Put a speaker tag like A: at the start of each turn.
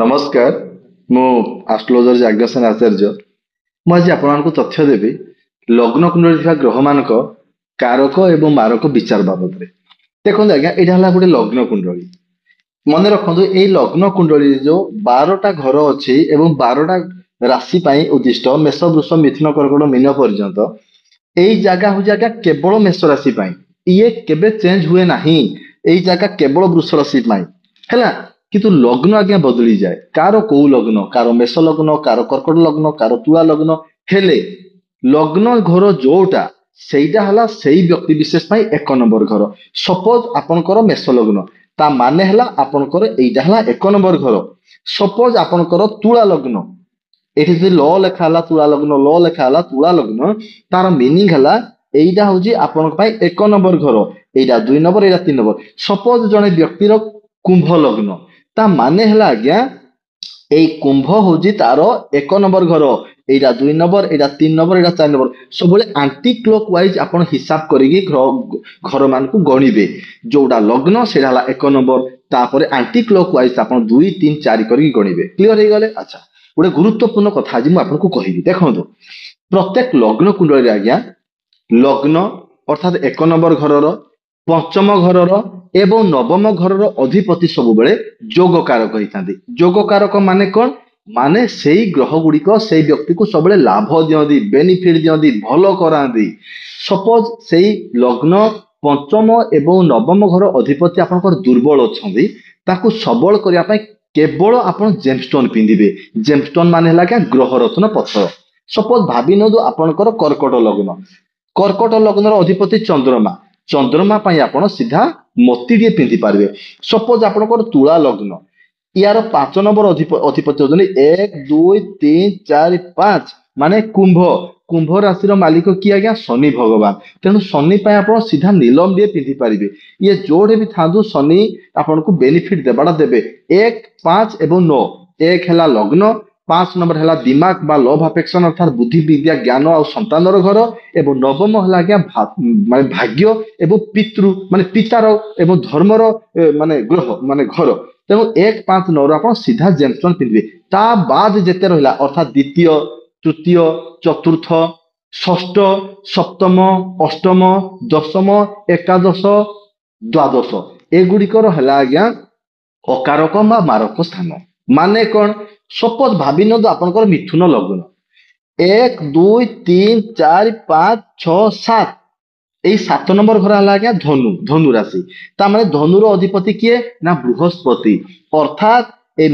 A: नमस्कार मु आस्ट्रोलोजर जाग्ञसेन आचार्य मुझे आपको तथ्य देवी लग्न कुंडली ଥିବା ग्रह मान कारक एवं मारक विचार बाबद देखो आज्ञा यहाँ गोटे लग्न कुंडली मन रखु ये लग्न कुंडली जो 12टा घर अच्छी एवं 12टा राशि पाई उद्दिष्ट मेष वृष मिथुन कर्कट मीन पर्यंत यही जगह हूँ आज्ञा केवल मेष राशि ये केबे चेंज हुए ना यही जगह केवल वृष राशि है किंतु लग्न आज्ञा बदली जाए कार कौ लग्न कार मेष लग्न कार कर्कट लग्न कार तुला लग्न हेले लग्न घर जोटा सेटा हला सेई व्यक्ति विशेष पाई 1 नंबर घर सपोज आपनकर मेष लग्न ता माने हला आपनकर एइटा हला 1 नंबर घर सपोज आपनकर तुला लग्न एठी जे ल लेखा हला तुला लग्न ल लेखा हला तुला लग्न तार मीनिंग हला एइटा होजी आपनक पाई 1 नंबर घर एइटा 2 नंबर एइटा 3 नंबर सपोज जने व्यक्तिर कुंभ लग्न ता माने हला आज्ञा ए कुंभ होजी तार 1 नंबर घर एटा 2 नंबर एटा 3 नंबर एटा 4 नंबर सब आंटी क्लॉक वाइज आपण हिसाब करिके घर मान को गणिबे जोडा लग्न सेडा हला 1 नंबर तापर आंटी क्लॉक वाइज आपण 2 3 4 करिके गणिबे क्लियर हे गले। अच्छा गोटे गुरुत्वपूर्ण कथा आज मु आपन को कहिबी देखंतु प्रत्येक लग्न कुंडली आज्ञा लग्न अर्थात 1 नंबर घरर पंचम घरर एवं नवम घरर अधिपति सब बेले जोग कारक होता जोग कारक माने कौन माने सेई ग्रह गुड़िक से व्यक्ति को सब लाभ दियंती बेनिफिट दियंती भल कराती सपोज सेई लग्न पंचम एवं नवम घर अधिपति आपनकर दुर्बल अच्छी ताकू सबल करने केवल आपण जेमस्टोन पिंधिबे जेमस्टोन माने हला क्या ग्रह रत्न पत्थर सपोज भाभी नदु आपनकर कर्कट लग्न अधिपति चंद्रमा चंद्रमा आपण सीधा मोती टे पिंधि पारे सपोज आपनकर तुला लग्न यार 5 नंबर अधिपति होती 1 2 3 4 5 माने कुंभ राशि मालिक किए आज्ञा शनि भगवान तेणु शनि आप सीधा नीलम टे पिंधि पारे ये जोड़े भी था शनि आपन को बेनिफिट देवाटा देवे 1 5 एवं 9 1 है लग्न 5 नंबर है दिमाग बा लव अफेक्शन अर्थात बुद्धि विद्या ज्ञान और संतानर घर एवं नवम है आज्ञा माने भाग्य एवं पितृ माने पितार एवं धर्मर माने ग्रह माने घर तेणु 1 5 9 आप सीधा जेमस्टोन पिंधे ता बाद जेते रहिला अर्थात द्वितीय तृतीय चतुर्थ षष्ठ सप्तम अष्टम दशम एकादश द्वादश एगुड़िकर है आज्ञा अकारक मारक स्थान माने कौन सपोज भाभी न आपनकर मिथुन लग्न 1 2 3 4 5 6 7 यही 7 नंबर घर है आज्ञा धनु राशि तार धनुर अधिपति किए ना बृहस्पति अर्थात ए